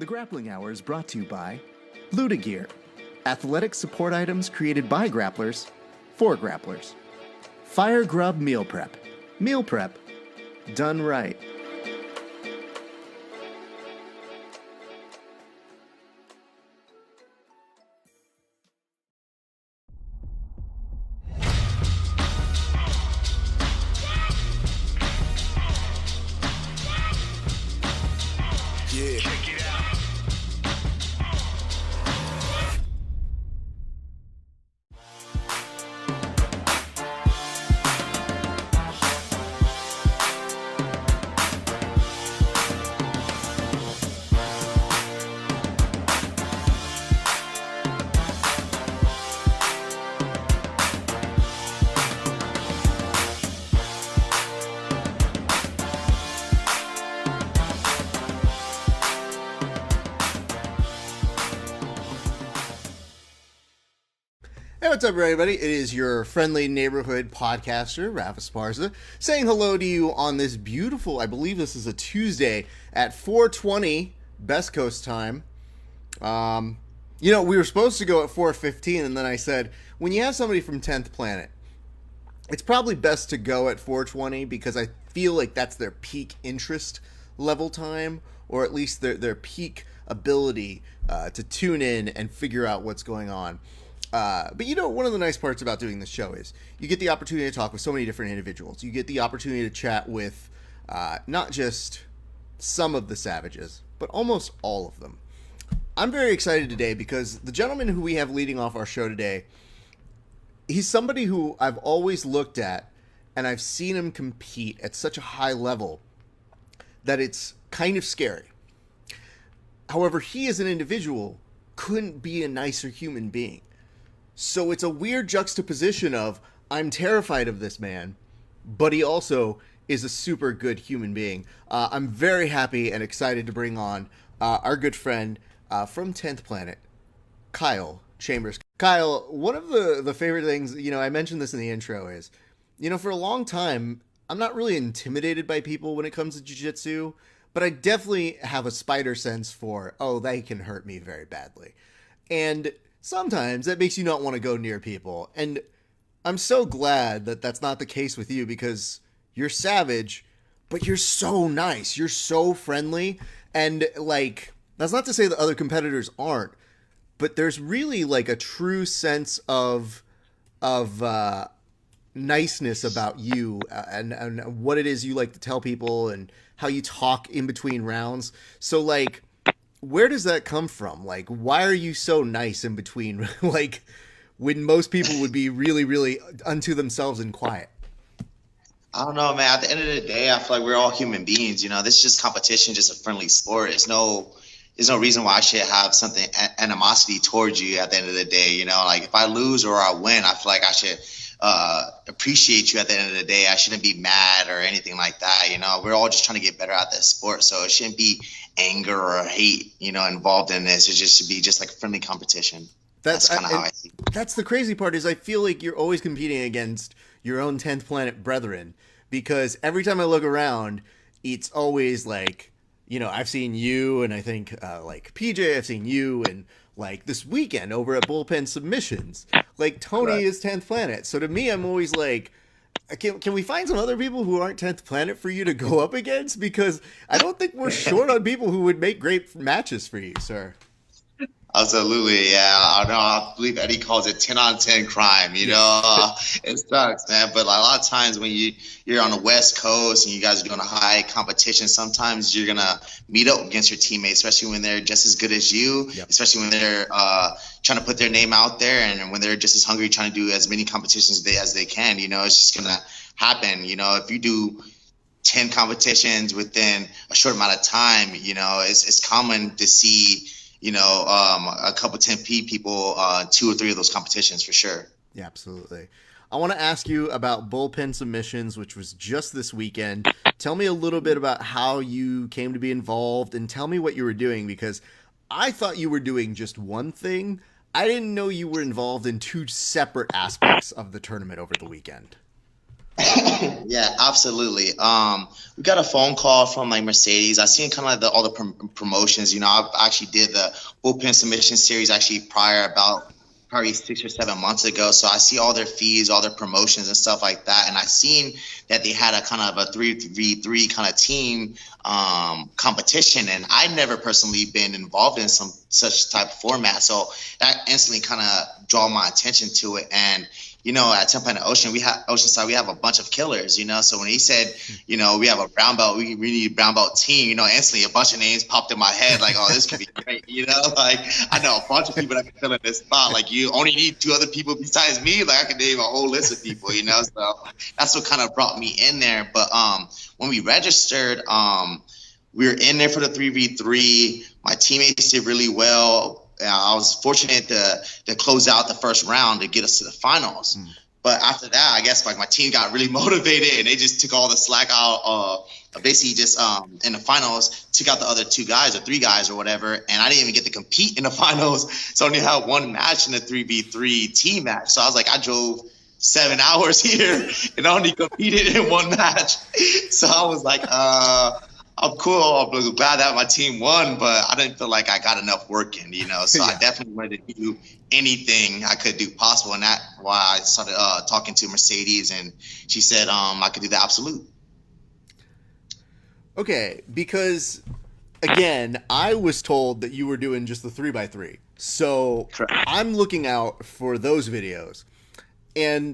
The Grappling Hour is brought to you by Gear, athletic support items created by grapplers for grapplers. Fire Grub Meal Prep done right. Hey, what's up, everybody? It is your friendly neighborhood podcaster, Rafa Sparza, saying hello to you on this beautiful, I believe this is a Tuesday at 4:20 Best Coast time. We were supposed to go at 4:15, and then I said, when you have somebody from 10th Planet, it's probably best to go at 4:20 because I feel like that's their peak interest level time, or at least their peak ability to tune in and figure out what's going on. But one of the nice parts about doing this show is you get the opportunity to talk with so many different individuals. You get the opportunity to chat with not just some of the savages, but almost all of them. I'm very excited today because the gentleman who we have leading off our show today, he's somebody who I've always looked at, and I've seen him compete at such a high level that it's kind of scary. However, he as an individual couldn't be a nicer human being. So it's a weird juxtaposition of, I'm terrified of this man, but he also is a super good human being. I'm very happy and excited to bring on our good friend from 10th Planet, Kyle Chambers. Kyle, one of the favorite things, I mentioned this in the intro, is, for a long time, I'm not really intimidated by people when it comes to jiu-jitsu, but I definitely have a spider sense for, they can hurt me very badly. And sometimes that makes you not want to go near people. And I'm so glad that that's not the case with you, because you're savage, but you're so nice. You're so friendly. And that's not to say that other competitors aren't, but there's really a true sense of niceness about you and what it is you like to tell people and how you talk in between rounds. So where does that come from? Why are you so nice in between? When most people would be really, really unto themselves and quiet. I don't know, man. At the end of the day, I feel like we're all human beings. This is just competition, just a friendly sport. There's no reason why I should have something animosity towards you at the end of the day. If I lose or I win, I feel like I should appreciate you at the end of the day. I shouldn't be mad or anything like that. We're all just trying to get better at this sport, so it shouldn't be anger or hate involved in this. It just should be just a friendly competition. That's kind of how I see it. That's the crazy part, is I feel like you're always competing against your own 10th Planet brethren, because every time I look around, it's always I've seen you, and I think PJ, I've seen you, and this weekend over at Bullpen Submissions, Tony Correct. is 10th Planet. So to me, I'm always can we find some other people who aren't 10th Planet for you to go up against? Because I don't think we're short on people who would make great matches for you, sir. Absolutely, yeah. I believe Eddie calls it 10 on 10 crime. It sucks, man. But a lot of times when you're on the West Coast and you guys are doing a high competition, sometimes you're gonna meet up against your teammates, especially when they're just as good as you. Yep. Especially when they're trying to put their name out there, and when they're just as hungry, trying to do as many competitions as they can. It's just gonna happen. If you do 10 competitions within a short amount of time, it's common to see a couple 10P people, 2 or 3 of those competitions for sure. Yeah, absolutely. I want to ask you about Bullpen Submissions, which was just this weekend. Tell me a little bit about how you came to be involved, and tell me what you were doing, because I thought you were doing just one thing. I didn't know you were involved in 2 separate aspects of the tournament over the weekend. Yeah, absolutely. We got a phone call from like Mercedes. I seen kind of like all the promotions. You know, I actually did the Bullpen Submission series actually prior about probably 6 or 7 months ago. So I see all their fees, all their promotions and stuff like that. And I seen that they had a kind of a 3v3 kind of team competition. And I never personally been involved in some such type of format. So that instantly kind of draw my attention to it. And you know, at Temple and Oceanside, we have a bunch of killers, you know. So when he said, you know, we have a brown belt, we need a brown belt team, you know, instantly a bunch of names popped in my head, like, oh, this could be great, you know. Like, I know a bunch of people that can fill in this spot. Like, you only need 2 other people besides me. Like, I can name a whole list of people, you know. So that's what kind of brought me in there. But when we registered, we were in there for the 3v3. My teammates did really well. I was fortunate to close out the first round to get us to the finals. But after that, I guess like my team got really motivated and they just took all the slack out. Basically, just in the finals, took out the other 2 guys or 3 guys or whatever, and I didn't even get to compete in the finals. So I only had 1 match in the 3v3 team match. So I was like, I drove 7 hours here and I only competed in 1 match. So I was like, I'm cool. I'm glad that my team won, but I didn't feel like I got enough work in, you know. So yeah. I definitely wanted to do anything I could do possible, and that's why I started talking to Mercedes, and she said I could do the absolute. Okay, because again, I was told that you were doing just the 3x3, so correct. I'm looking out for those videos. And,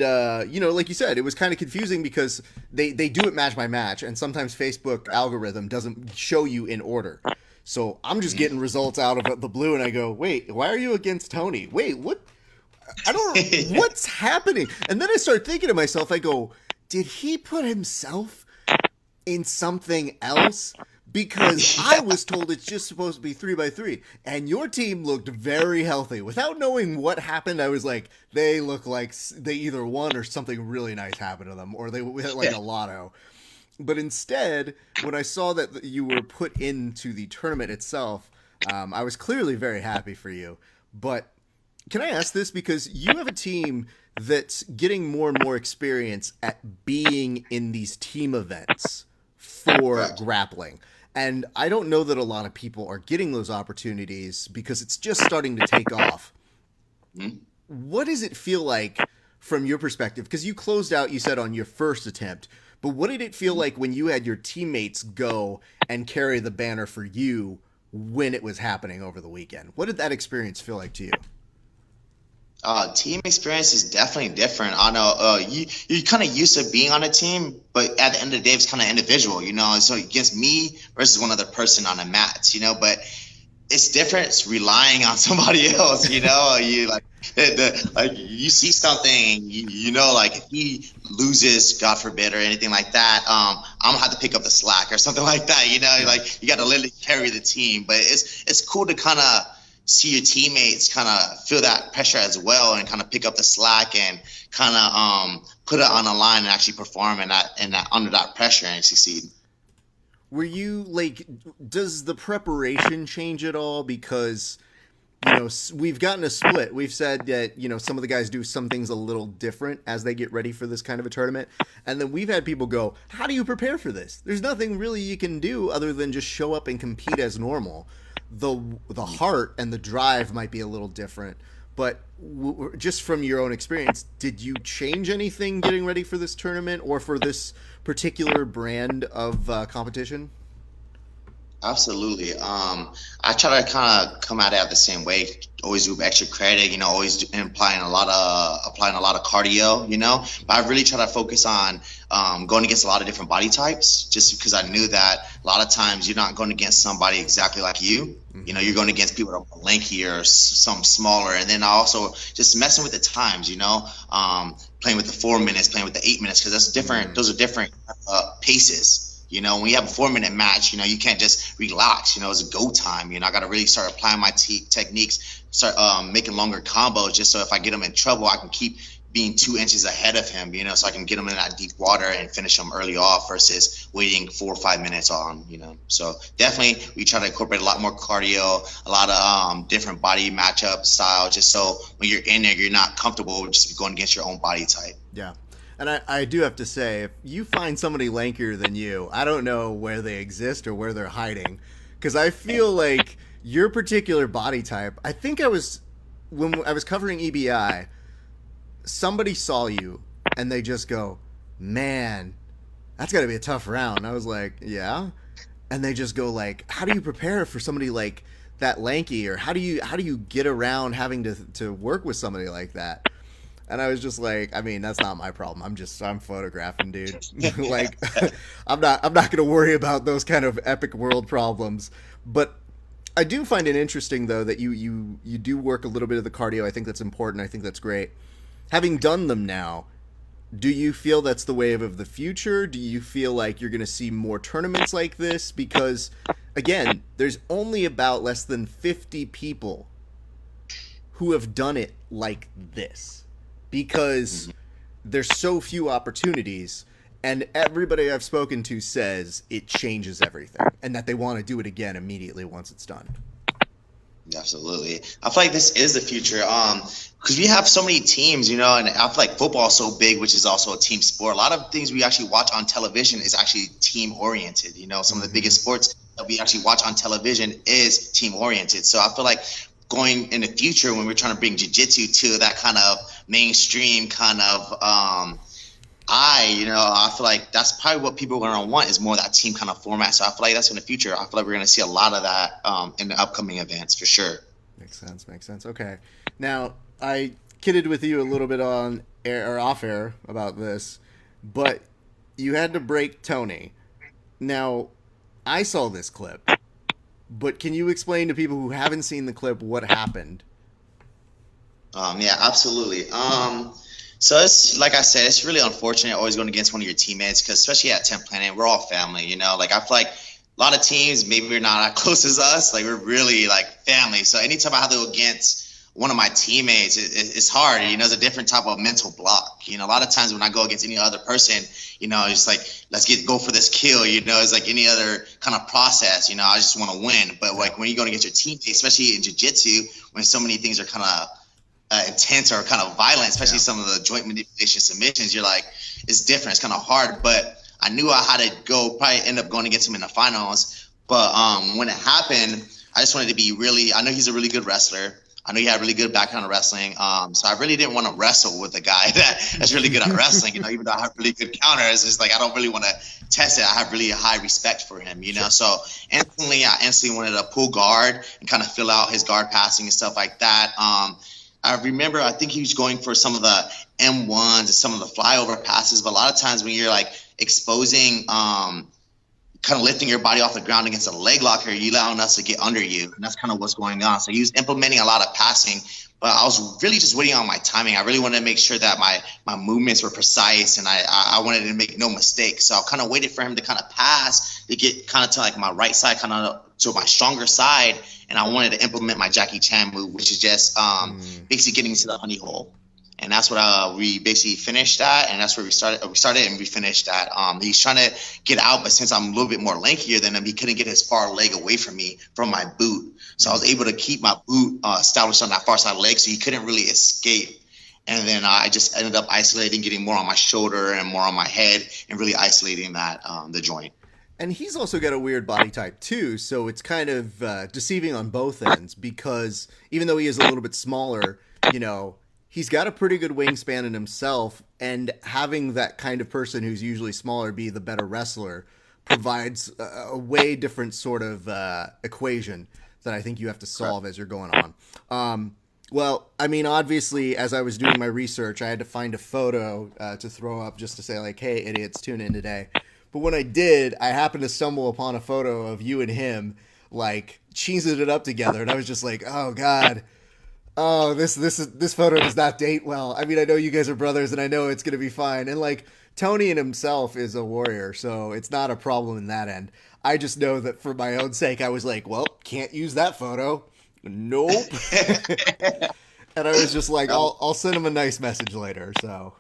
you know, like you said, it was kind of confusing because they do it match by match, and sometimes Facebook algorithm doesn't show you in order. So I'm just getting results out of the blue, and I go, wait, why are you against Tony? Wait, what? I don't know. What's happening? And then I start thinking to myself, I go, did he put himself in something else? Because I was told it's just supposed to be 3x3, and your team looked very healthy. Without knowing what happened, I was like, they look like they either won or something really nice happened to them, or they hit like a lotto. But instead, when I saw that you were put into the tournament itself, I was clearly very happy for you. But can I ask this? Because you have a team that's getting more and more experience at being in these team events for grappling. And I don't know that a lot of people are getting those opportunities because it's just starting to take off. What does it feel like from your perspective? Because you closed out, you said, on your first attempt. But what did it feel like when you had your teammates go and carry the banner for you when it was happening over the weekend? What did that experience feel like to you? Team experience is definitely different. I know you're kind of used to being on a team, but at the end of the day, it's kind of individual, you know. So against me versus one other person on a match, you know. But it's different. It's relying on somebody else, you know. You like you see something, you know, like if he loses, God forbid, or anything like that, I'm gonna have to pick up the slack or something like that, you know. Like you got to literally carry the team. But it's cool to kind of see your teammates kind of feel that pressure as well and kind of pick up the slack and kind of put it on the line and actually perform in that under that pressure and succeed. Were you like, does the preparation change at all? Because, you know, we've gotten a split. We've said that, you know, some of the guys do some things a little different as they get ready for this kind of a tournament. And then we've had people go, how do you prepare for this? There's nothing really you can do other than just show up and compete as normal. The heart and the drive might be a little different, but just from your own experience, did you change anything getting ready for this tournament or for this particular brand of competition? Absolutely. I try to kind of come at it the same way. Always do extra credit, you know. Always applying a lot of cardio, you know. But I really try to focus on going against a lot of different body types, just because I knew that a lot of times you're not going against somebody exactly like you. You know, you're going against people that are lankier or some smaller, and then also just messing with the times, you know. Playing with the 4 minutes, playing with the 8 minutes, because that's different. Those are different paces. You know, when you have a 4-minute match, you know, you can't just relax. You know, it's a go time. You know, I got to really start applying my techniques, start making longer combos, just so if I get him in trouble, I can keep being 2 inches ahead of him, you know, so I can get him in that deep water and finish him early off versus waiting 4 or 5 minutes on, you know. So definitely we try to incorporate a lot more cardio, a lot of different body matchup style, just so when you're in there, you're not comfortable just going against your own body type. Yeah. And I do have to say, if you find somebody lankier than you, I don't know where they exist or where they're hiding. Because I feel like your particular body type, I think when I was covering EBI, somebody saw you and they just go, man, that's got to be a tough round. And I was like, yeah. And they just go like, how do you prepare for somebody like that lanky? Or how do you get around having to work with somebody like that? And I was just like, I mean, that's not my problem. I'm photographing, dude. Like, I'm not going to worry about those kind of epic world problems. But I do find it interesting, though, that you do work a little bit of the cardio. I think that's important. I think that's great. Having done them now, do you feel that's the wave of the future? Do you feel like you're going to see more tournaments like this? Because, again, there's only about less than 50 people who have done it like this. Because there's so few opportunities, and everybody I've spoken to says it changes everything, and that they want to do it again immediately once it's done. Absolutely. I feel like this is the future. Because we have so many teams, and I feel like football is so big, which is also a team sport. A lot of things we actually watch on television is actually team oriented. Some of the biggest sports that we actually watch on television is team oriented. So I feel like going in the future when we're trying to bring jiu-jitsu to that kind of mainstream kind of I feel like that's probably what people are going to want is more of that team kind of format. So I feel like that's in the future. I feel like we're going to see a lot of that in the upcoming events for sure. Makes sense. Okay. Now, I kidded with you a little bit on air or off air about this, but you had to break Tony. Now, I saw this clip. But can you explain to people who haven't seen the clip what happened? Yeah, absolutely. So it's like I said, it's really unfortunate always going against one of your teammates because especially at 10th Planet, we're all family. Like I feel like a lot of teams maybe we're not as close as us. Like we're really like family. So anytime I have to go against one of my teammates, it's hard. It's a different type of mental block. A lot of times when I go against any other person, it's like let's go for this kill. It's like any other kind of process. I just want to win. But like when you're going against your teammate, especially in jiu-jitsu, when so many things are kind of intense or kind of violent, especially some of the joint manipulation submissions, you're like it's different. It's kind of hard. But I knew I had to go. Probably end up going against him in the finals. But when it happened, I just wanted to be really. I know he's a really good wrestler. I know he had really good background in wrestling. So I really didn't want to wrestle with a guy that's really good at wrestling, even though I have really good counters. It's like I don't really want to test it. I have really a high respect for him, Sure. So I instantly wanted to pull guard and kind of fill out his guard passing and stuff like that. I remember I think he was going for some of the M1s and some of the flyover passes. But a lot of times when you're like exposing kind of lifting your body off the ground against a leg locker, you allowing us to get under you. And that's kind of what's going on. So he was implementing a lot of passing, but I was really just waiting on my timing. I really wanted to make sure that my movements were precise and I wanted to make no mistakes. So I kind of waited for him to kind of pass to get kind of to like my right side, kind of to my stronger side. And I wanted to implement my Jackie Chan move, which is just basically getting into the honey hole. And that's what we basically finished at, and that's where we started and we finished at. He's trying to get out, but since I'm a little bit more lankier than him, he couldn't get his far leg away from me from my boot. So I was able to keep my boot established on that far side leg, so he couldn't really escape. And then I just ended up isolating, getting more on my shoulder and more on my head, and really isolating that the joint. And he's also got a weird body type too, so it's kind of deceiving on both ends because even though he is a little bit smaller, he's got a pretty good wingspan in himself, and having that kind of person who's usually smaller be the better wrestler provides a way different sort of equation that I think you have to solve as you're going on. Well, I mean, obviously, as I was doing my research, I had to find a photo to throw up just to say, like, hey, idiots, tune in today. But when I did, I happened to stumble upon a photo of you and him, like, cheesing it up together, and I was just like, oh, God. Oh, this photo does not date well. I mean, I know you guys are brothers, and I know it's going to be fine. And, like, Tony in himself is a warrior, so it's not a problem in that end. I just know that for my own sake, I was like, well, can't use that photo. Nope. And I was just like, I'll send him a nice message later, so.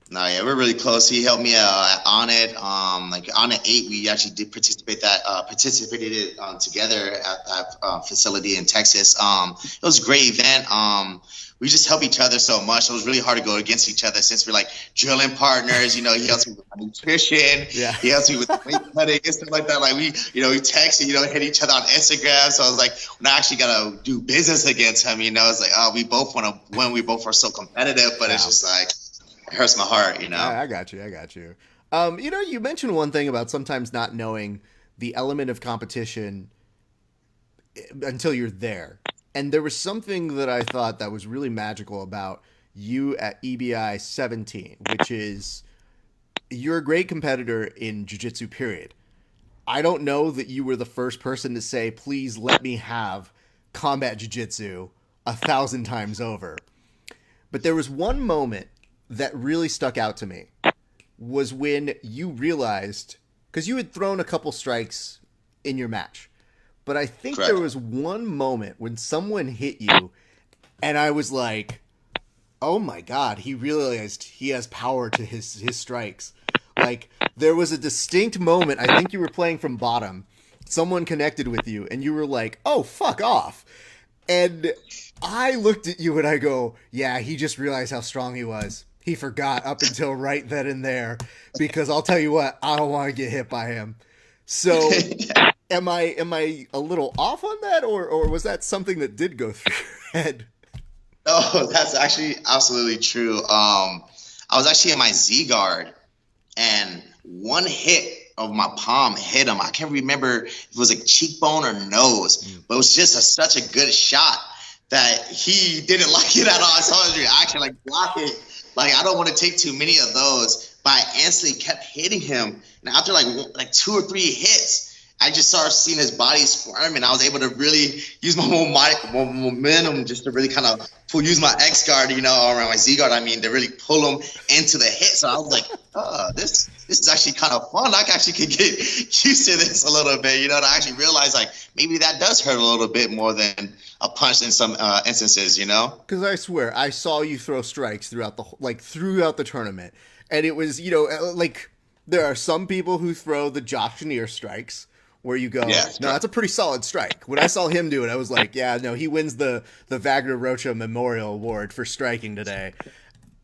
No, yeah, we're really close. He helped me on it. Like on the 8, we actually did participated it together at that facility in Texas. It was a great event. We just help each other so much. It was really hard to go against each other since we're like drilling partners. You know, he helps me with my nutrition. Yeah. He helps me with weight cutting and stuff like that. Like we text and hit each other on Instagram. So I was like, when I actually got to do business against him, it's like, oh, we both want to win. We both are so competitive, but It's just like. It hurts my heart, I got you. You mentioned one thing about sometimes not knowing the element of competition until you're there. And there was something that I thought that was really magical about you at EBI 17, which is you're a great competitor in jiu-jitsu, period. I don't know that you were the first person to say, please let me have combat jiu-jitsu 1,000 times over. But there was one moment that really stuck out to me was when you realized, because you had thrown a couple strikes in your match, but I think Correct. There was one moment when someone hit you and I was like, oh my God, he realized he has power to his strikes. Like there was a distinct moment. I think you were playing from bottom. Someone connected with you and you were like, oh, fuck off. And I looked at you and I go, yeah, he just realized how strong he was. He forgot up until right then and there, because I'll tell you what, I don't want to get hit by him. So am I a little off on that, or was that something that did go through your head? No, that's actually absolutely true. I was actually in my Z guard, and one hit of my palm hit him. I can't remember if it was a cheekbone or nose, but it was just such a good shot that he didn't like it at all. I saw his reaction, like block it. Like, I don't want to take too many of those, but I instantly kept hitting him. And after like 2 or 3 hits, I just started seeing his body squirm, and I was able to really use my momentum just to really kind of use my X guard, around my Z guard. To really pull him into the hit. So I was like, oh, this is actually kind of fun. I actually could get used to this a little bit, and I actually realized like maybe that does hurt a little bit more than a punch in some instances, Because I swear I saw you throw strikes throughout the tournament, and it was like there are some people who throw the Josh Neer strikes where you go, no, that's a pretty solid strike. When I saw him do it, I was like, yeah, no, he wins the Wagner Rocha Memorial Award for striking today.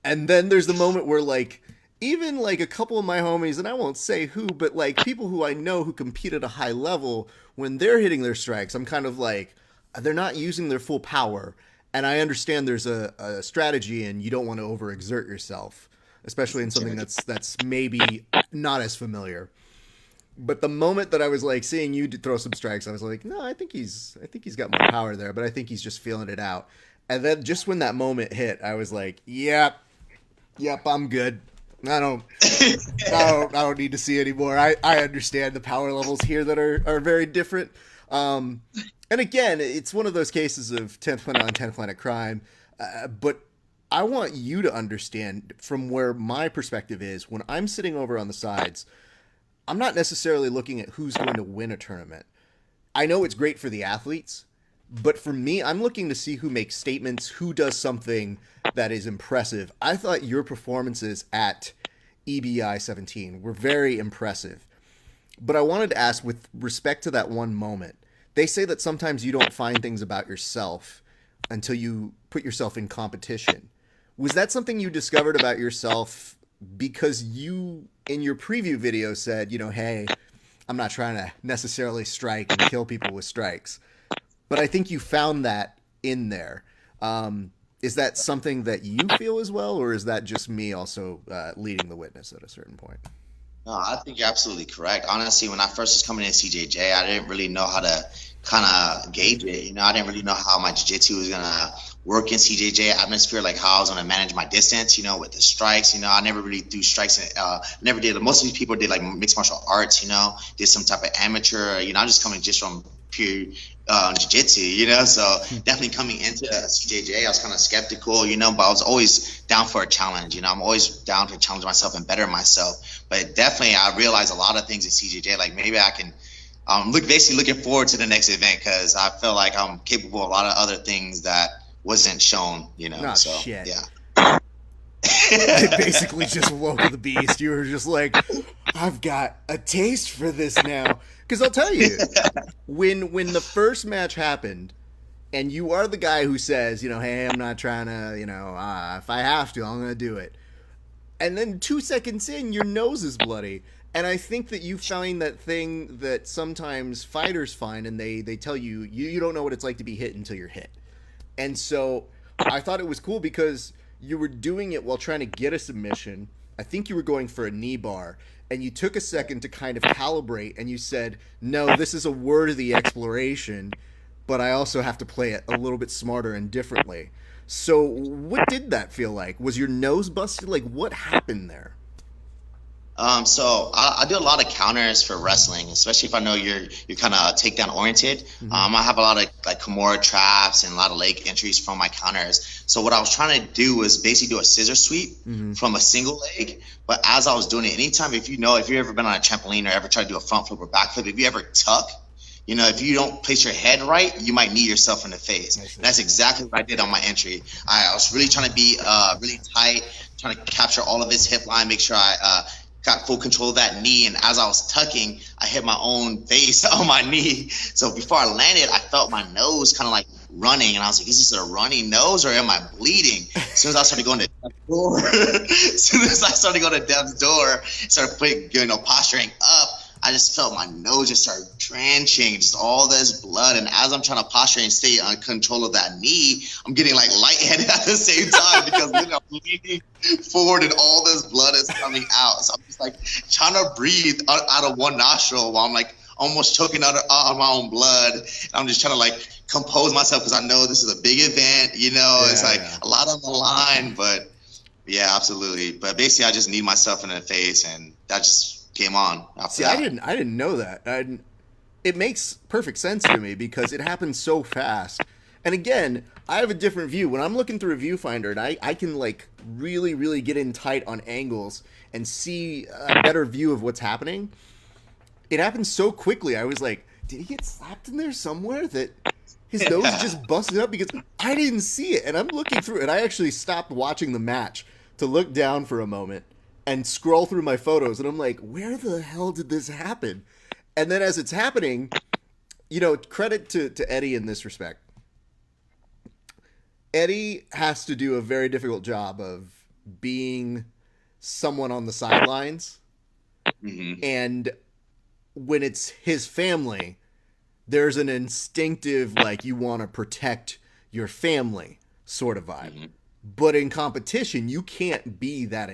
And then there's the moment where like even like a couple of my homies, and I won't say who, but like people who I know who compete at a high level, when they're hitting their strikes, I'm kind of like, they're not using their full power. And I understand there's a strategy and you don't want to overexert yourself, especially in something that's maybe not as familiar. But the moment that I was like seeing you throw some strikes, I was like, no, I think he's got more power there, but I think he's just feeling it out. And then just when that moment hit, I was like, yep, I'm good. I don't need to see anymore. I understand the power levels here that are very different. And again, it's one of those cases of 10th planet on 10th planet crime. But I want you to understand from where my perspective is, when I'm sitting over on the sides, I'm not necessarily looking at who's going to win a tournament. I know it's great for the athletes, but for me, I'm looking to see who makes statements, who does something that is impressive. I thought your performances at EBI 17 were very impressive. But I wanted to ask, with respect to that one moment, they say that sometimes you don't find things about yourself until you put yourself in competition. Was that something you discovered about yourself because you, in your preview video, said, hey, I'm not trying to necessarily strike and kill people with strikes. But I think you found that in there. Is that something that you feel as well, or is that just me also leading the witness at a certain point? No, I think you're absolutely correct. Honestly, when I first was coming in CJJ, I didn't really know how to kind of gauge it. I didn't really know how my jiu-jitsu was going to work in CJJ atmosphere, like how I was going to manage my distance, with the strikes. I never really threw strikes. Never did. Most of these people did like mixed martial arts, did some type of amateur. I'm just coming just from pure jiu-jitsu, so definitely coming into CJJ, I was kind of skeptical, but I was always down for a challenge. I'm always down to challenge myself and better myself. But definitely, I realized a lot of things in CJJ, like maybe I can basically looking forward to the next event, because I feel like I'm capable of a lot of other things that wasn't shown, Not so shit. Yeah. It basically just woke the beast. You were just like, I've got a taste for this now. Because I'll tell you, when the first match happened, and you are the guy who says, hey, I'm not trying to, if I have to, I'm going to do it. And then 2 seconds in, your nose is bloody. And I think that you find that thing that sometimes fighters find, and they tell you, you don't know what it's like to be hit until you're hit. And so I thought it was cool because you were doing it while trying to get a submission. I think you were going for a knee bar, and you took a second to kind of calibrate, and you said, no, this is a worthy exploration, but I also have to play it a little bit smarter and differently. So what did that feel like? Was your nose busted? Like, what happened there? So I do a lot of counters for wrestling, especially if I know you're kind of takedown oriented. Mm-hmm. I have a lot of like Kimura traps and a lot of leg entries from my counters. So what I was trying to do was basically do a scissor sweep from a single leg. But as I was doing it, anytime if you've ever been on a trampoline or ever tried to do a front flip or back flip, if you ever tuck, if you don't place your head right, you might knee yourself in the face. And that's exactly what I did on my entry. I was really trying to be really tight, trying to capture all of his hip line, make sure I got full control of that knee. And as I was tucking, I hit my own face on my knee. So before I landed, I felt my nose kind of like running. And I was like, is this a runny nose or am I bleeding? As soon as I started going to Dev's door, started putting, posturing up, I just felt my nose just started drenching, just all this blood. And as I'm trying to posture and stay on control of that knee, I'm getting like lightheaded at the same time because I'm leaning forward and all this blood is coming out. So I'm just like trying to breathe out of one nostril while I'm like almost choking out of my own blood. And I'm just trying to like compose myself because I know this is a big event, it's like a lot on the line. But yeah, absolutely. But basically I just kneed myself in the face and that just came on after that. I didn't know that. It makes perfect sense to me because it happens so fast. And again, I have a different view. When I'm looking through a viewfinder and I can like really, really get in tight on angles and see a better view of what's happening, it happens so quickly. I was like, did he get slapped in there somewhere that his nose just busted up? Because I didn't see it. And I'm looking through it. I actually stopped watching the match to look down for a moment and scroll through my photos, and I'm like, where the hell did this happen? And then as it's happening, credit to Eddie in this respect. Eddie has to do a very difficult job of being someone on the sidelines. Mm-hmm. And when it's his family, there's an instinctive, like, you want to protect your family sort of vibe. Mm-hmm. But in competition, you can't be that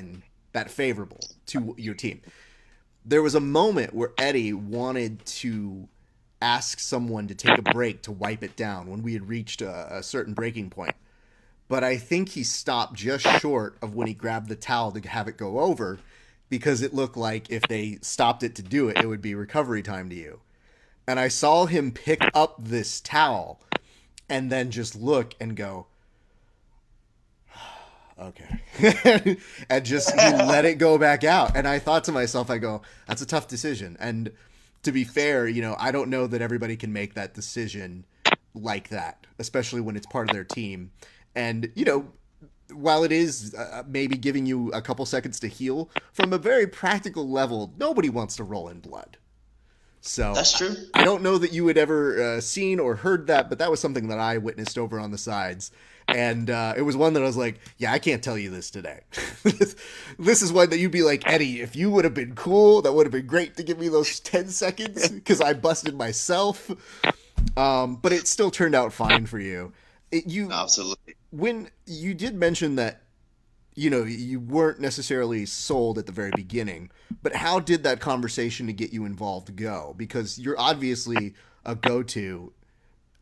favorable to your team. There was a moment where Eddie wanted to ask someone to take a break to wipe it down when we had reached a certain breaking point. But I think he stopped just short of when he grabbed the towel to have it go over, because it looked like if they stopped it to do it, it would be recovery time to you. And I saw him pick up this towel and then just look and go, okay. And just he let it go back out. And I thought to myself, I go, that's a tough decision. And to be fair, I don't know that everybody can make that decision like that, especially when it's part of their team. And, while it is maybe giving you a couple seconds to heal, from a very practical level, nobody wants to roll in blood. So that's true. I don't know that you had ever seen or heard that, but that was something that I witnessed over on the sides. And it was one that I was like, yeah, I can't tell you this today. This is one that you'd be like, Eddie, if you would have been cool, that would have been great to give me those 10 seconds because I busted myself. But it still turned out fine for you. Absolutely. When you did mention that, you weren't necessarily sold at the very beginning, but how did that conversation to get you involved go? Because you're obviously a go-to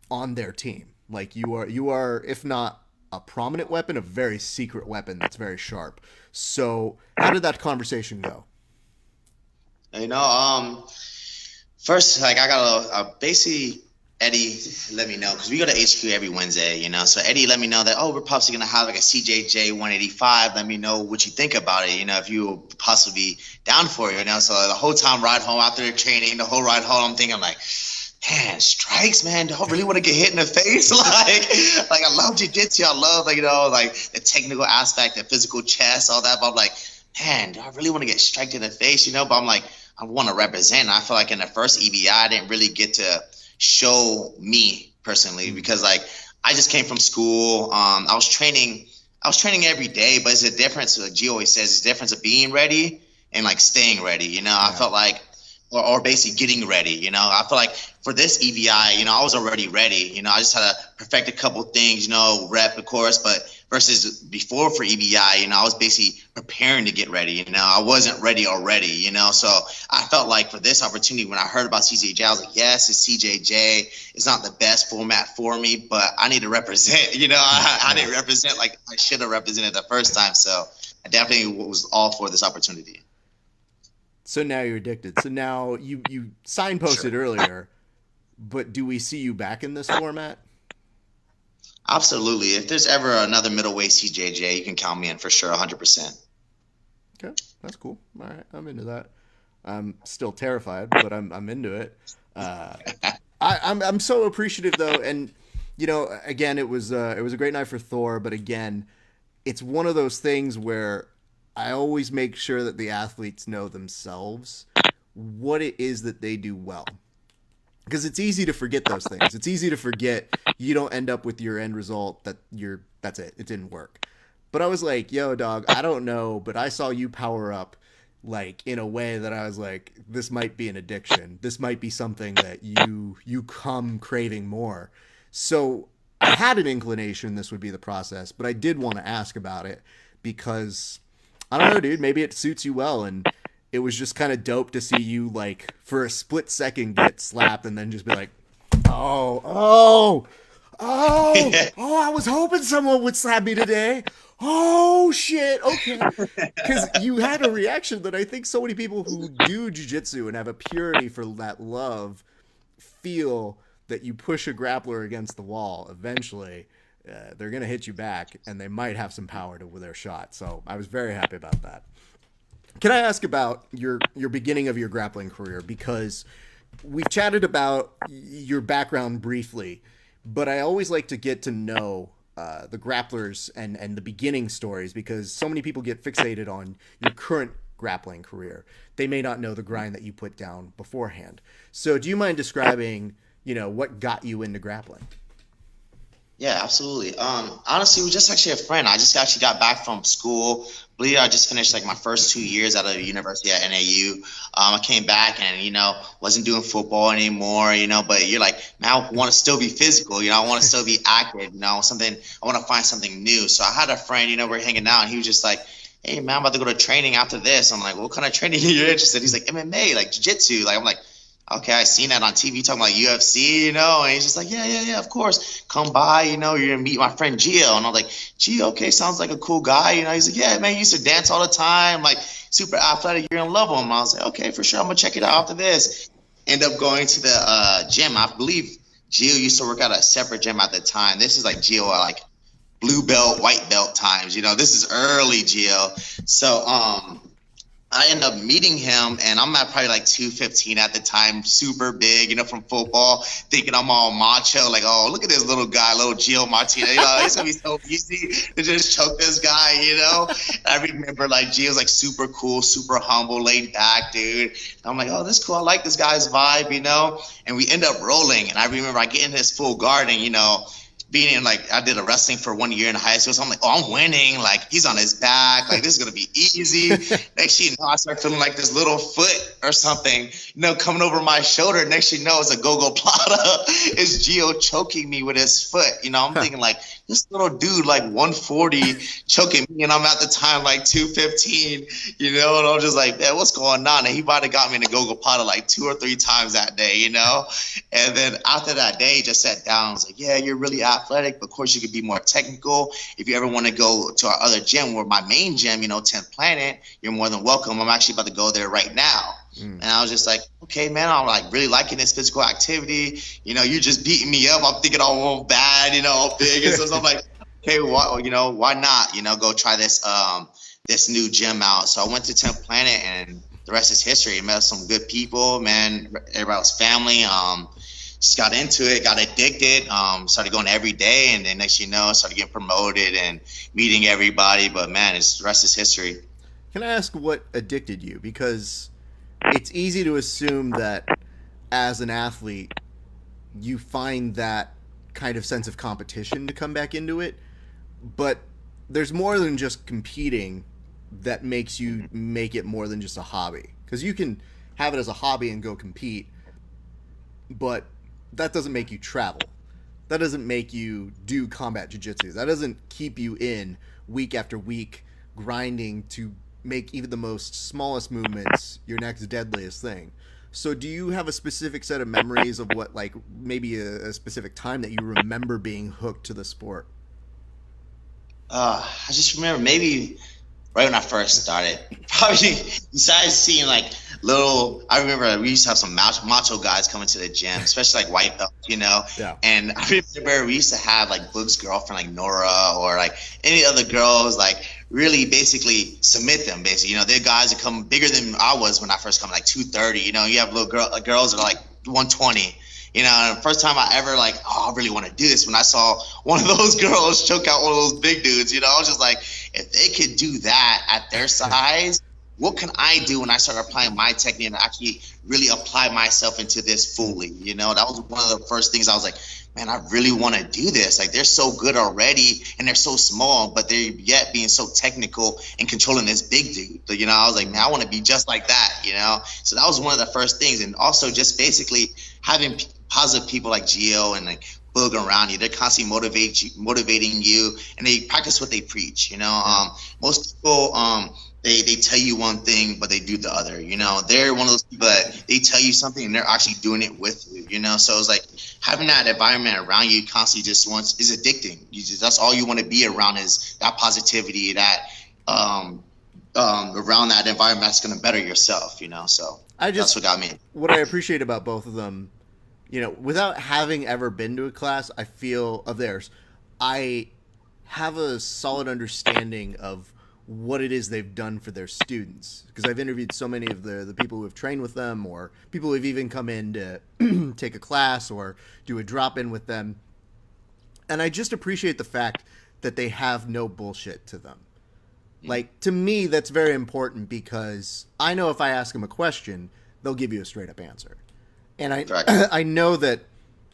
on their team. Like you are, if not a prominent weapon, a very secret weapon that's very sharp. So how did that conversation go? First, like I got basically Eddie let me know, because we go to HQ every Wednesday, So Eddie let me know that, we're possibly going to have like a CJJ 185. Let me know what you think about it, if you will possibly be down for it, So the whole time ride home after the training, the whole ride home, I'm thinking like, man, strikes, man, do I really want to get hit in the face? like I love jiu-jitsu. I love, like, like the technical aspect, the physical chess, all that. But I'm like, man, do I really want to get striked in the face? But I'm like, I want to represent. And I feel like in the first EBI, I didn't really get to show me personally because, like, I just came from school. I was training every day, but it's a difference. Like G always says, it's a difference of being ready and like staying ready. Yeah. I felt like, or basically getting ready. I feel like for this EBI, I was already ready. I just had to perfect a couple things, rep, of course, but versus before for EBI, I was basically preparing to get ready. I wasn't ready already, so I felt like for this opportunity, when I heard about CJJ, I was like, yes, it's CJJ. It's not the best format for me, but I need to represent, I didn't represent like I should have represented the first time. So I definitely was all for this opportunity. So now you're addicted. So now you signposted earlier, but do we see you back in this format? Absolutely. If there's ever another middleweight CJJ, you can count me in for sure, 100%. Okay, that's cool. All right, I'm into that. I'm still terrified, but I'm into it. I'm so appreciative though, and again, it was a great night for Thor, but again, it's one of those things where I always make sure that the athletes know themselves what it is that they do well. Because it's easy to forget those things. It's easy to forget you don't end up with your end result that's it. It didn't work. But I was like, yo, dog, I don't know, but I saw you power up like in a way that I was like, this might be an addiction. This might be something that you come craving more. So I had an inclination this would be the process, but I did want to ask about it because I don't know, dude. Maybe it suits you well, and it was just kind of dope to see you, like, for a split second get slapped and then just be like, oh, I was hoping someone would slap me today. Oh, shit, okay. Because you had a reaction that I think so many people who do jiu-jitsu and have a purity for that love feel that you push a grappler against the wall eventually. They're going to hit you back, and they might have some power to their shot. So I was very happy about that. Can I ask about your beginning of your grappling career? Because we've chatted about your background briefly, but I always like to get to know the grapplers and the beginning stories because so many people get fixated on your current grappling career. They may not know the grind that you put down beforehand. So do you mind describing, what got you into grappling? Yeah, absolutely. Honestly, it was just actually a friend. I just actually got back from school. Believe I just finished like my first 2 years out of the university at NAU. I came back and, wasn't doing football anymore, but you're like, man, I want to still be physical, I want to still be active, I want to find something new. So I had a friend, we're hanging out and he was just like, hey man, I'm about to go to training after this. I'm like, what kind of training are you interested in? He's like, MMA, like jiu-jitsu. Like, I'm like, okay, I seen that on TV talking about UFC, and he's just like, yeah, of course. Come by, you're going to meet my friend Gio. And I'm like, Gio, okay, sounds like a cool guy. He's like, yeah, man, he used to dance all the time, like super athletic. You're going to love him. And I was like, okay, for sure. I'm going to check it out after this. End up going to the gym. I believe Gio used to work at a separate gym at the time. This is like Gio at like blue belt, white belt times. This is early Gio. So, I end up meeting him, and I'm at probably like 215 at the time, super big, from football, thinking I'm all macho, like, oh, look at this little guy, little Gio Martinez, it's going to be so easy to just choke this guy, I remember, like, Gio's, like, super cool, super humble, laid back, dude. And I'm like, oh, this is cool. I like this guy's vibe, and we end up rolling, and I remember I get in his full guard, and, being in, like, I did a wrestling for 1 year in high school, so I'm like, oh, I'm winning, like, he's on his back, like, this is gonna be easy. Next thing you know, I start feeling like this little foot or something, coming over my shoulder. Next thing you know, it's a go-go plata. It's Gio choking me with his foot. I'm thinking, like, this little dude, like 140, choking me, and I'm at the time like 215, and I'm just like, man, what's going on? And he probably got me in a go-go plata like 2 or 3 times that day, And then after that day, he just sat down. I was like, yeah, you're really athletic, but of course you could be more technical. If you ever want to go to our other gym, or my main gym, 10th Planet, you're more than welcome. I'm actually about to go there right now. And I was just like, okay, man, I'm like really liking this physical activity. You're just beating me up. I'm thinking all bad, all big. And so I'm like, okay, why not, go try this this new gym out. So I went to 10th Planet, and the rest is history. I met some good people, man. Everybody was family. just got into it, got addicted, started going every day, and then next you know, started getting promoted and meeting everybody. But man, the rest is history. Can I ask what addicted you? Because it's easy to assume that as an athlete, you find that kind of sense of competition to come back into it, but there's more than just competing that makes you make it more than just a hobby. Because you can have it as a hobby and go compete, but that doesn't make you travel. That doesn't make you do combat jiu-jitsu. That doesn't keep you in week after week grinding to make even the most smallest movements your next deadliest thing. So do you have a specific set of memories of what, like, maybe a specific time that you remember being hooked to the sport? I just remember maybe right when I first started, probably you started seeing like I remember we used to have some macho guys coming to the gym, especially like white belts, you know? Yeah. And I remember we used to have like Boog's girlfriend, like Nora, or like any other girls, like really basically submit them, basically. You know, they're guys that come bigger than I was when I first come, like 230. You know, you have little girls that are like 120. You know, and the first time I ever like, I really want to do this, when I saw one of those girls choke out one of those big dudes, you know, I was just like, if they could do that at their size, what can I do when I start applying my technique and actually really apply myself into this fully? You know, that was one of the first things I was like, man, I really want to do this. Like, they're so good already and they're so small, but they're yet being so technical and controlling this big dude. So, you know, I was like, man, I want to be just like that, you know? So that was one of the first things. And also just basically having positive people like Gio and like Boog around you. They're constantly motivating you, and they practice what they preach. You know, most people they tell you one thing, but they do the other. You know, they're one of those people that they tell you something and they're actually doing it with you. You know, so it's like having that environment around you constantly is addicting. That's all you want to be around, is that positivity, that around that environment that's going to better yourself. You know, so that's what got me. What I appreciate about both of them, you know, without having ever been to a class, I feel, of theirs, I have a solid understanding of what it is they've done for their students. Because I've interviewed so many of the people who have trained with them, or people who have even come in to take a class or do a drop-in with them. And I just appreciate the fact that they have no bullshit to them. Like, to me, that's very important, because I know if I ask them a question, they'll give you a straight-up answer. And I know that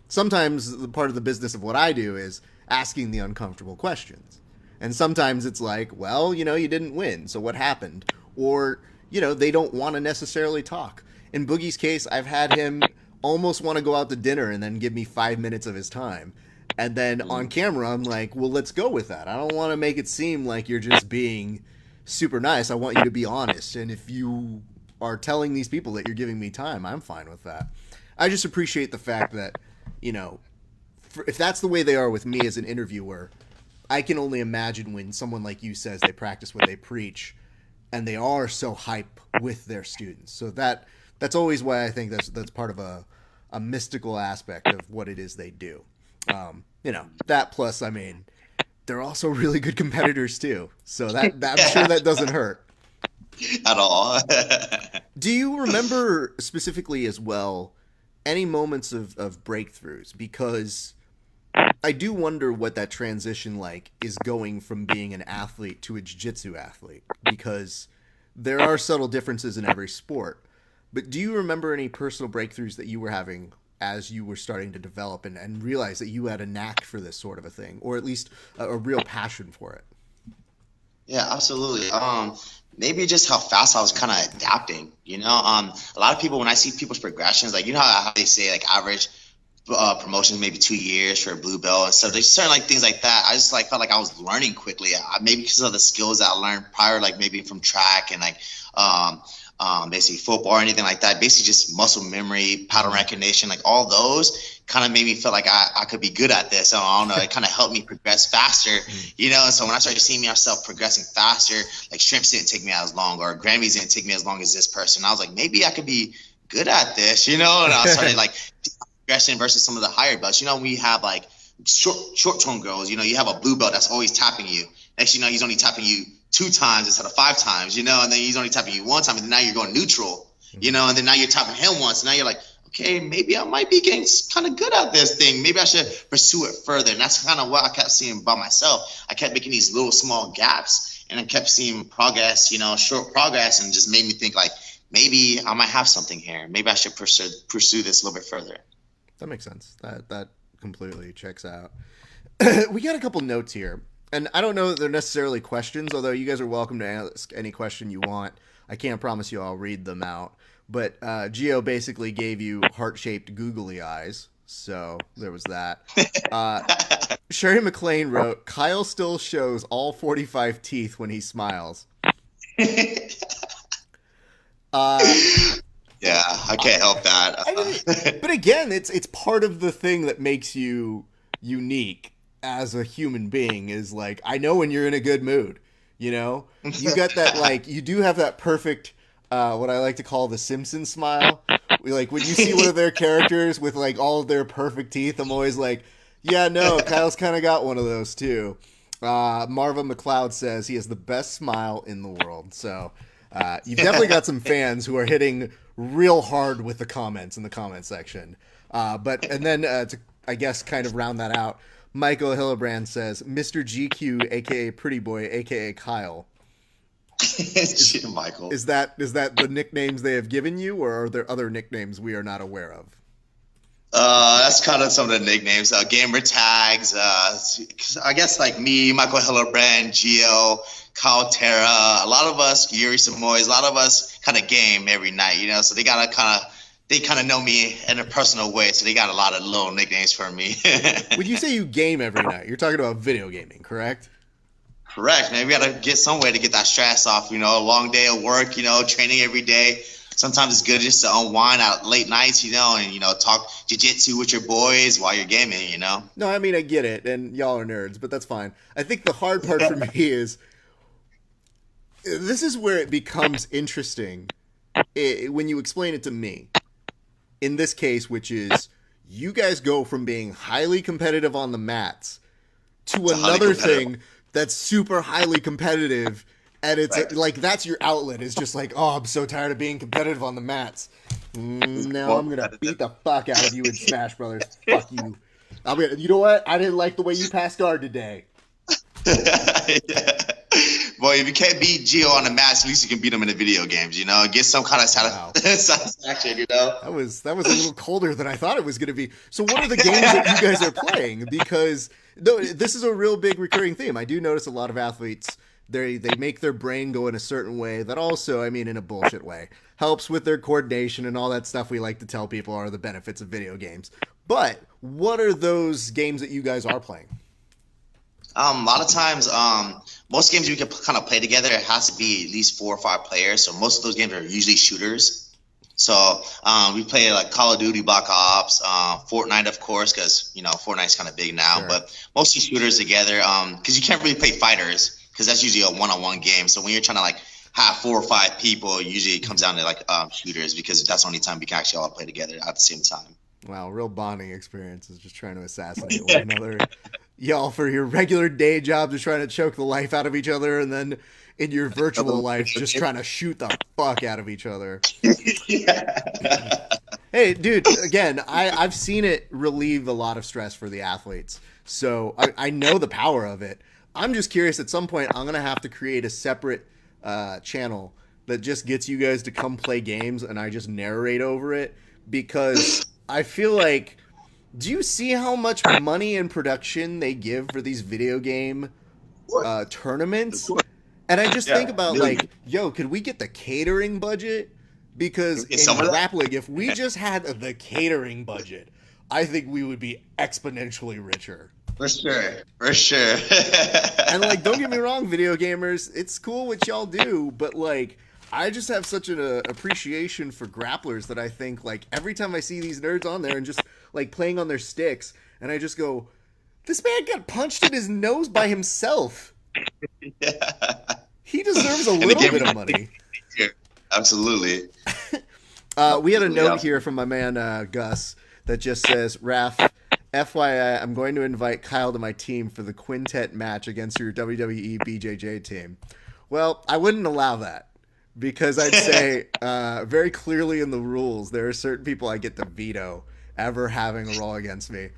sometimes the part of the business of what I do is asking the uncomfortable questions. And sometimes it's like, well, you know, you didn't win, so what happened? Or, you know, they don't want to necessarily talk. In Boogie's case, I've had him almost want to go out to dinner and then give me 5 minutes of his time. And then on camera, I'm like, well, let's go with that. I don't want to make it seem like you're just being super nice. I want you to be honest. And if you are telling these people that you're giving me time, I'm fine with that. I just appreciate the fact that, you know, if that's the way they are with me as an interviewer, I can only imagine when someone like you says they practice what they preach, and they are so hype with their students. So that's always why I think that's part of a mystical aspect of what it is they do. You know, that plus, I mean, they're also really good competitors too. So that I'm sure that doesn't hurt at all. Do you remember specifically as well any moments of breakthroughs? Because I do wonder what that transition like is, going from being an athlete to a jiu-jitsu athlete, because there are subtle differences in every sport. But do you remember any personal breakthroughs that you were having as you were starting to develop and realize that you had a knack for this sort of a thing, or at least a real passion for it? Yeah, absolutely. Maybe just how fast I was kind of adapting, you know. A lot of people, when I see people's progressions, like, you know how they say like average promotions maybe 2 years for a blue belt and stuff. There's certain like things like that. I just like felt like I was learning quickly. Maybe because of the skills that I learned prior, like maybe from track and like basically football or anything like that. Basically just muscle memory, pattern recognition, like all those kind of made me feel like I could be good at this. So I don't know, it kind of helped me progress faster, you know. And so when I started seeing myself progressing faster, like shrimps didn't take me as long, or Grammys didn't take me as long as this person, I was like, maybe I could be good at this, you know. And I started like progression versus some of the higher belts. You know, we have like short tone girls, you know, you have a blue belt that's always tapping you. Next, you know, he's only tapping you 2 times instead of 5 times, you know, and then he's only tapping you 1 time, and then now you're going neutral, you know, and then now you're tapping him once, and now you're like, okay, maybe I might be getting kind of good at this thing. Maybe I should pursue it further. And that's kind of what I kept seeing by myself. I kept making these little small gaps, and I kept seeing progress, short progress, and just made me think like, maybe I might have something here. Maybe I should pursue this a little bit further. That makes sense. That completely checks out. We got a couple notes here, and I don't know that they're necessarily questions, although you guys are welcome to ask any question you want. I can't promise you I'll read them out. But Gio basically gave you heart-shaped googly eyes, so there was that. Sherry McLean wrote, Kyle still shows all 45 teeth when he smiles. Yeah, I can't help that. But again, it's part of the thing that makes you unique as a human being is like, I know when you're in a good mood, you got that, like, you do have that perfect, what I like to call the Simpsons smile. Like when you see one of their characters with like all of their perfect teeth, I'm always like, yeah, no, Kyle's kind of got one of those too. Marva McLeod says he has the best smile in the world. So you've definitely got some fans who are hitting real hard with the comments in the comment section. And then to, I guess, kind of round that out, Michael Hillebrand says, Mr. GQ, aka Pretty Boy, aka Kyle. Michael. Is that the nicknames they have given you, or are there other nicknames we are not aware of? That's kind of some of the nicknames. Gamer tags. I guess like me, Michael Hillebrand, Gio, Kyle Terra. A lot of us, Yuri Samoys. A lot of us kind of game every night. So they kind of know me in a personal way. So they got a lot of little nicknames for me. When you say you game every night, you're talking about video gaming, correct? Correct, man. We got to get some way to get that stress off. A long day of work, training every day. Sometimes it's good just to unwind out late nights, and, talk jiu-jitsu with your boys while you're gaming, No, I mean, I get it, and y'all are nerds, but that's fine. I think the hard part for me is this is where it becomes interesting when you explain it to me. In this case, which is you guys go from being highly competitive on the mats to another thing that's super highly competitive, and it's like that's your outlet. It's just like, oh, I'm so tired of being competitive on the mats. Now I'm gonna beat the fuck out of you in Smash Brothers. Fuck you. You know what? I didn't like the way you passed guard today. Yeah. Well, if you can't beat Gio on the mats, at least you can beat him in the video games. Get some kind of satisfaction. That was a little colder than I thought it was going to be. So, what are the games that you guys are playing? Because this is a real big recurring theme. I do notice a lot of athletes they make their brain go in a certain way that also, I mean, in a bullshit way, helps with their coordination and all that stuff we like to tell people are the benefits of video games. But what are those games that you guys are playing? A lot of times, most games we can kind of play together, it has to be at least 4 or 5 players. So most of those games are usually shooters. So we play like Call of Duty, Black Ops, Fortnite, of course, because Fortnite's kind of big now. Sure. But mostly shooters together, because you can't really play fighters, because that's usually a one-on-one game. So when you're trying to like have 4 or 5 people, usually it comes down to like shooters, because that's the only time we can actually all play together at the same time. Wow, real bonding experience is just trying to assassinate one another. Y'all, for your regular day job, just trying to choke the life out of each other, and then in your virtual life, just trying to shoot the fuck out of each other. Hey, dude, again, I've seen it relieve a lot of stress for the athletes, so I know the power of it. I'm just curious, at some point, I'm going to have to create a separate channel that just gets you guys to come play games, and I just narrate over it, because I feel like, do you see how much money and production they give for these video game tournaments? And I just think about like, yo, could we get the catering budget? Because in Grappling, if we just had the catering budget, I think we would be exponentially richer. For sure. And like, don't get me wrong, video gamers, it's cool what y'all do, but like, I just have such an appreciation for grapplers that I think, like, every time I see these nerds on there and just, like, playing on their sticks, and I just go, this man got punched in his nose by himself. Yeah. He deserves a little bit of money. Absolutely. We had a note here from my man Gus that just says, Raph, FYI, I'm going to invite Kyle to my team for the quintet match against your WWE BJJ team. Well, I wouldn't allow that. because I'd say very clearly in the rules there are certain people I get to veto ever having a roll against me.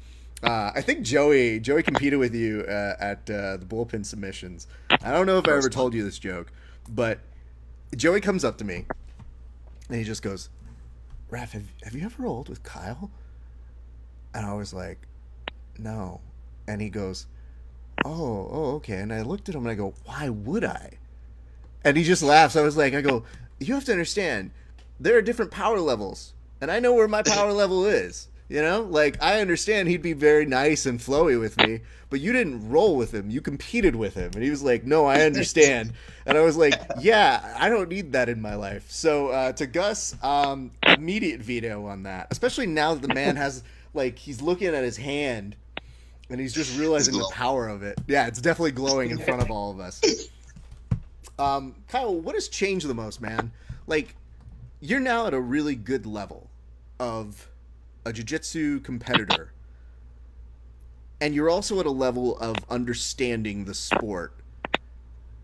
I think Joey competed with you at the Bullpen Submissions. I don't know if I ever told you this joke, but Joey comes up to me and he just goes, "Raph, have you ever rolled with Kyle?" And I was like, "No." And he goes, oh, okay. And I looked at him and I go, "Why would I?" And he just laughs. I go, "You have to understand, there are different power levels, and I know where my power level is. You know, like I understand he'd be very nice and flowy with me, but you didn't roll with him. You competed with him." And he was like, "No, I understand." And I was like, "Yeah, I don't need that in my life." So to Gus, immediate veto on that, especially now that the man has like he's looking at his hand and he's just realizing the power of it. Yeah, it's definitely glowing in front of all of us. Kyle, what has changed the most, man? Like, you're now at a really good level of a jiu-jitsu competitor, and you're also at a level of understanding the sport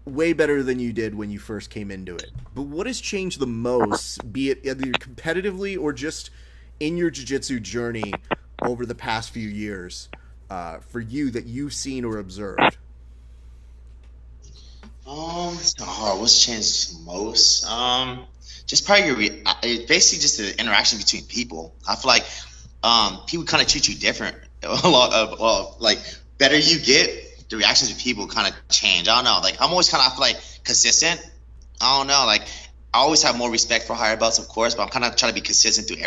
way better than you did when you first came into it. But what has changed the most, be it either competitively or just in your jiu-jitsu journey over the past few years, for you that you've seen or observed? What's changed most? Just probably basically just the interaction between people. I feel like people kind of treat you different. A lot of like better you get, the reactions of people kind of change. I don't know. Like I'm always kind of, I feel like, consistent. I don't know. Like I always have more respect for higher belts, of course, but I'm kind of trying to be consistent with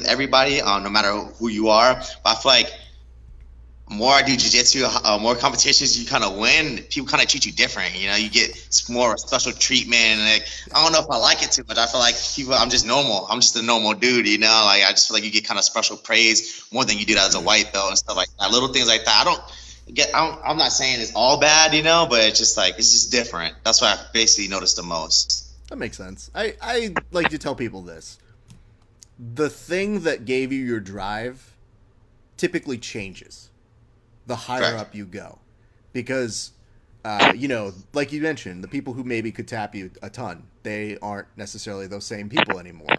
everybody, no matter who you are. But I feel like more I do jiu-jitsu, more competitions you kind of win, people kind of treat you different. You know, you get more special treatment. And like, I don't know if I like it too much. I feel like I'm just normal. I'm just a normal dude, you know? Like, I just feel like you get kind of special praise more than you do that as a white belt and stuff like that. Little things like that. I'm not saying it's all bad, you know, but it's just like, it's just different. That's what I basically noticed the most. That makes sense. I like to tell people this. The thing that gave you your drive typically changes the higher up you go, because you know, like you mentioned, the people who maybe could tap you a ton, they aren't necessarily those same people anymore.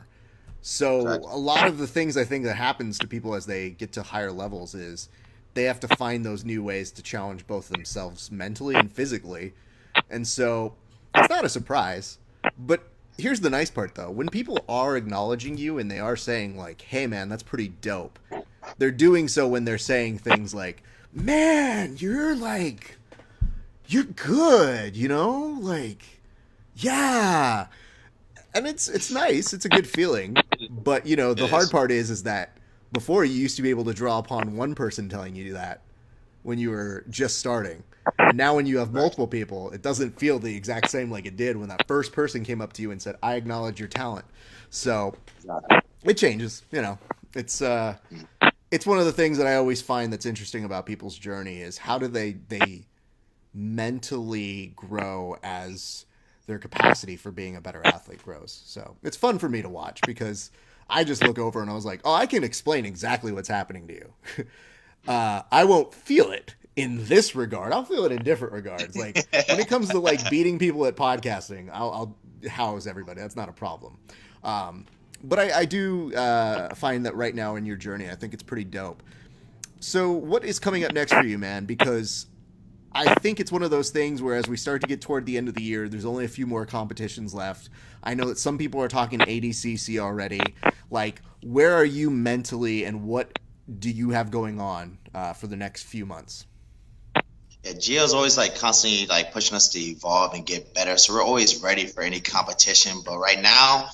So a lot of the things I think that happens to people as they get to higher levels is they have to find those new ways to challenge both themselves mentally and physically. And so it's not a surprise. But here's the nice part, though. When people are acknowledging you and they are saying like, "Hey man, that's pretty dope," they're doing so when they're saying things like, "Man, you're good, you know? Like, yeah." And it's nice. It's a good feeling. But, you know, the hard part is that before you used to be able to draw upon one person telling you that when you were just starting. And now when you have multiple people, it doesn't feel the exact same like it did when that first person came up to you and said, "I acknowledge your talent." So it changes, you know. It's one of the things that I always find that's interesting about people's journey is how do they mentally grow as their capacity for being a better athlete grows. So it's fun for me to watch because I just look over and I was like, "Oh, I can explain exactly what's happening to you." I won't feel it in this regard. I'll feel it in different regards. Like when it comes to like beating people at podcasting, I'll house everybody. That's not a problem. But I do find that right now in your journey, I think it's pretty dope. So what is coming up next for you, man? Because I think it's one of those things where as we start to get toward the end of the year, there's only a few more competitions left. I know that some people are talking ADCC already. Like, where are you mentally and what do you have going on for the next few months? Yeah, Gio's always like constantly like pushing us to evolve and get better. So we're always ready for any competition. But right now,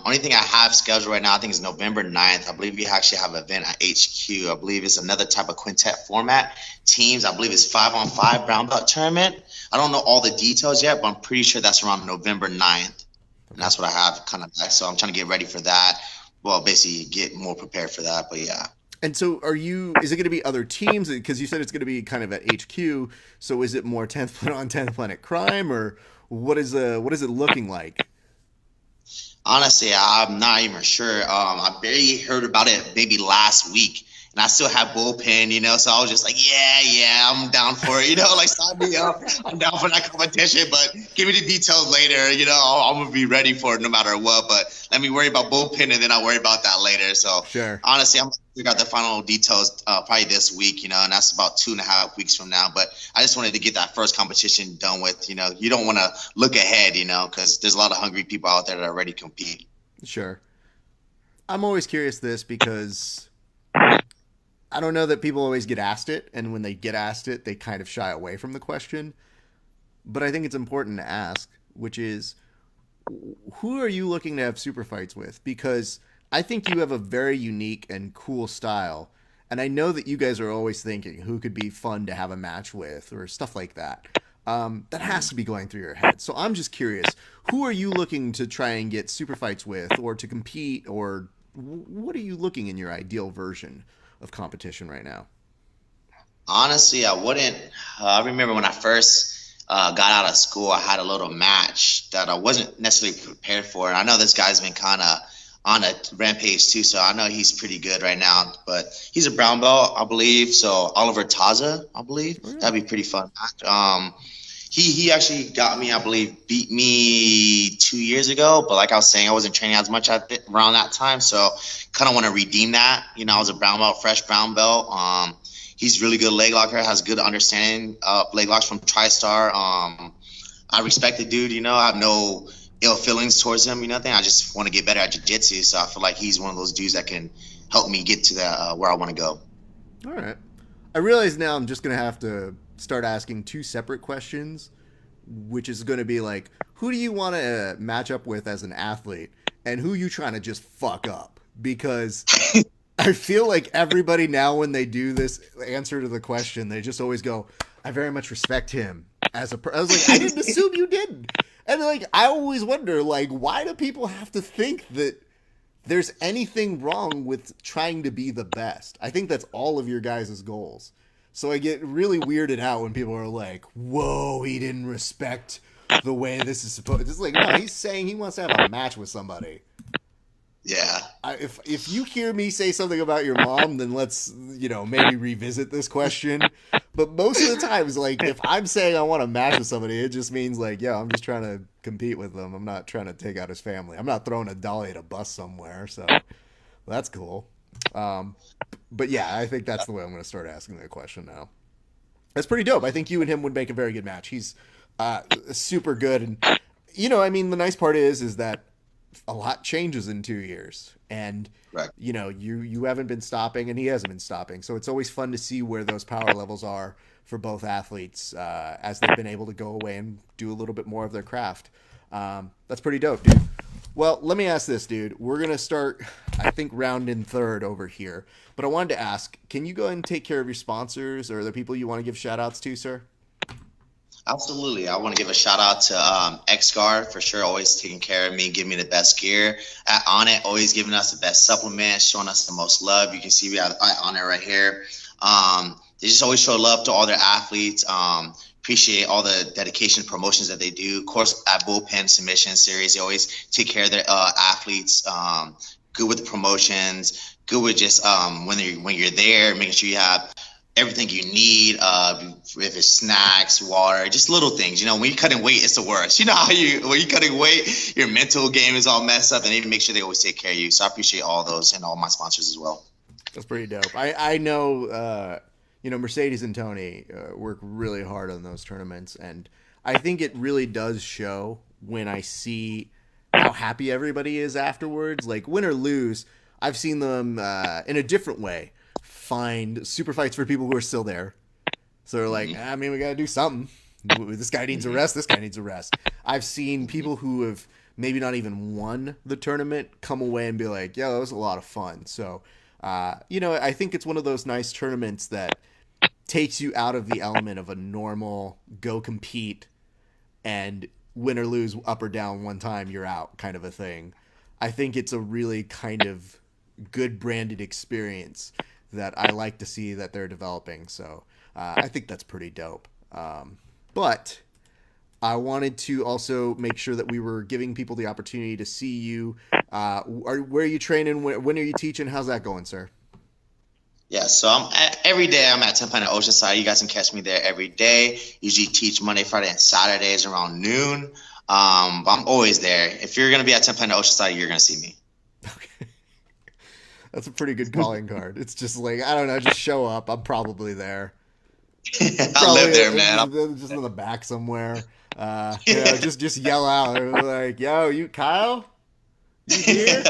only thing I have scheduled right now, I think is November 9th. I believe we actually have an event at HQ. I believe it's another type of quintet format. Teams, I believe it's 5-on-5 brown belt tournament. I don't know all the details yet, but I'm pretty sure that's around November 9th. And that's what I have kind of back. So I'm trying to get ready for that. Well, basically get more prepared for that. But yeah. And so is it going to be other teams? Because you said it's going to be kind of at HQ. So is it more 10th Planet on 10th Planet Crime, or what is it looking like? Honestly, I'm not even sure. I barely heard about it maybe last week. and I still have bullpen, so I was just like, yeah, I'm down for it, like sign me up. I'm down for that competition, but give me the details later, I'm gonna be ready for it no matter what. But let me worry about bullpen, and then I'll worry about that later. So Sure. honestly, I'm gonna figure out the final details probably this week, and that's about 2.5 weeks from now. But I just wanted to get that first competition done with. You don't want to look ahead, because there's a lot of hungry people out there that are ready to compete. Sure. I'm always curious this because I don't know that people always get asked it, and when they get asked it, they kind of shy away from the question. But I think it's important to ask, which is, who are you looking to have super fights with? Because I think you have a very unique and cool style, and I know that you guys are always thinking who could be fun to have a match with or stuff like that. That has to be going through your head. So I'm just curious, who are you looking to try and get super fights with, or to compete, or what are you looking in your ideal version of competition right now? Honestly, I wouldn't. I remember when I first got out of school, I had a little match that I wasn't necessarily prepared for. And I know this guy's been kind of on a rampage too, so I know he's pretty good right now. But he's a brown belt, I believe. So Oliver Taza, I believe, Oh, yeah. that'd be pretty fun. He actually got me, I believe, beat me 2 years ago. But like I was saying, I wasn't training as much around that time, so kind of want to redeem that. I was a brown belt, fresh brown belt. He's really good leg locker, has good understanding of leg locks from TriStar. I respect the dude, I have no ill feelings towards him, I just want to get better at jiu-jitsu, so I feel like he's one of those dudes that can help me get to that where I want to go. All right. I realize now I'm just going to have to start asking two separate questions, which is going to be like, who do you want to match up with as an athlete, and who you trying to just fuck up? Because I feel like everybody now, when they do this answer to the question, they just always go, I very much respect him as a I was like, I didn't assume you didn't. And like, I always wonder, like, why do people have to think that there's anything wrong with trying to be the best? I think that's all of your guys' goals. So I get really weirded out when people are like, whoa, he didn't respect the way this is supposed. It's like, no, he's saying he wants to have a match with somebody. Yeah. If you hear me say something about your mom, then let's, maybe revisit this question. But most of the times, like, if I'm saying I want to match with somebody, it just means like, yeah, I'm just trying to compete with them. I'm not trying to take out his family. I'm not throwing a dolly at a bus somewhere. So that's cool. But yeah, I think that's the way I'm going to start asking the question now. That's pretty dope. I think you and him would make a very good match. He's super good. And, the nice part is that a lot changes in 2 years, and Right. you haven't been stopping and he hasn't been stopping, so it's always fun to see where those power levels are for both athletes as they've been able to go away and do a little bit more of their craft. That's pretty dope, dude. Well, let me ask this, dude. We're gonna start, I think, round in third over here, but I wanted to ask, can you go ahead and take care of your sponsors or the people you want to give shout outs to, sir? Absolutely. I want to give a shout out to XGuard for sure, always taking care of me, giving me the best gear. At On It, always giving us the best supplements, showing us the most love. You can see we have On It right here. They just always show love to all their athletes. Appreciate all the dedication promotions that they do. Of course, at Bullpen Submissions series, they always take care of their athletes. Good with the promotions. Good with just when you're there, making sure you have everything you need, if it's snacks, water, just little things. When you're cutting weight, it's the worst. You know how when you're cutting weight, your mental game is all messed up, and they make sure they always take care of you. So I appreciate all those and all my sponsors as well. That's pretty dope. I know, Mercedes and Tony work really hard on those tournaments, and I think it really does show when I see how happy everybody is afterwards. Like, win or lose, I've seen them in a different way find super fights for people who are still there. So they're like, we got to do something. This guy needs a rest. This guy needs a rest. I've seen people who have maybe not even won the tournament come away and be like, yeah, that was a lot of fun. So, I think it's one of those nice tournaments that takes you out of the element of a normal go compete and win or lose up or down one time, you're out kind of a thing. I think it's a really kind of good branded experience that I like to see that they're developing. So I think that's pretty dope. But I wanted to also make sure that we were giving people the opportunity to see you. Where are you training? When are you teaching? How's that going, sir? Yeah, so every day I'm at 10 Planet Oceanside. You guys can catch me there every day. Usually teach Monday, Friday, and Saturdays around noon. But I'm always there. If you're gonna be at 10 Planet Oceanside, you're gonna see me. Okay. That's a pretty good calling card. It's just like, I don't know, just show up. I'm probably there. I Probably live there, man. just in the back somewhere. You know, just yell out like, "Yo, you Kyle? You here?"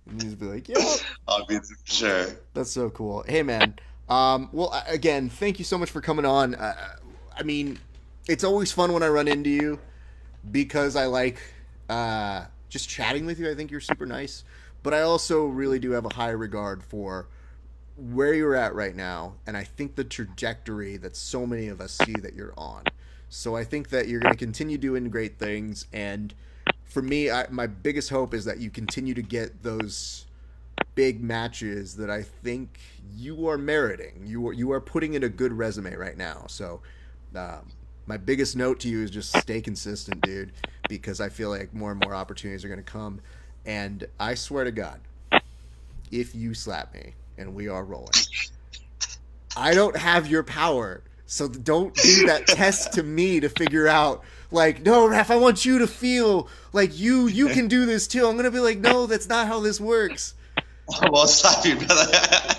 And you just be like, "Yo." I'll be there for sure. That's so cool. Hey, man. Well, again, thank you so much for coming on. I mean, it's always fun when I run into you because I like just chatting with you. I think you're super nice, but I also really do have a high regard for where you're at right now, and I think the trajectory that so many of us see that you're on. So I think that you're going to continue doing great things, and for me, my biggest hope is that you continue to get those big matches that I think you are meriting. You are putting in a good resume right now. So my biggest note to you is just stay consistent, dude, because I feel like more and more opportunities are going to come. And I swear to God, if you slap me and we are rolling, I don't have your power. So don't do that test to me to figure out, like, no, Raph, I want you to feel like you can do this too. I'm going to be like, no, that's not how this works. I won't slap you, brother.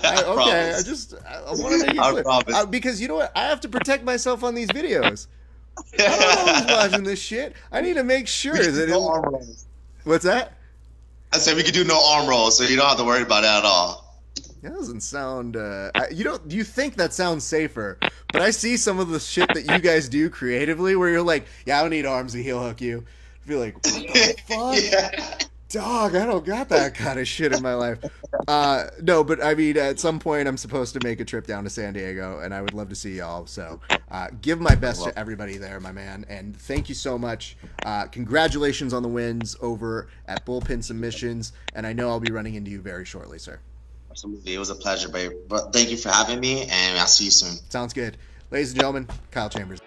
I promise. I want to make it clear. promise. Because you know what? I have to protect myself on these videos. I don't know who's watching this shit. I need to make sure that no arm rolls. What's that? I said we could do no arm rolls, so you don't have to worry about it at all. That doesn't sound. You think that sounds safer? But I see some of the shit that you guys do creatively, where you're like, "Yeah, I don't need arms to heel hook you." I feel like, what the fuck? Yeah. Dog, I don't got that kind of shit in my life. No, but I mean, at some point, I'm supposed to make a trip down to San Diego, and I would love to see y'all. So, give my best to everybody there, my man, and thank you so much. Congratulations on the wins over at Bullpen Submissions, and I know I'll be running into you very shortly, sir. Absolutely, it was a pleasure, babe. But thank you for having me, and I'll see you soon. Sounds good. Ladies and gentlemen, Kyle Chambers.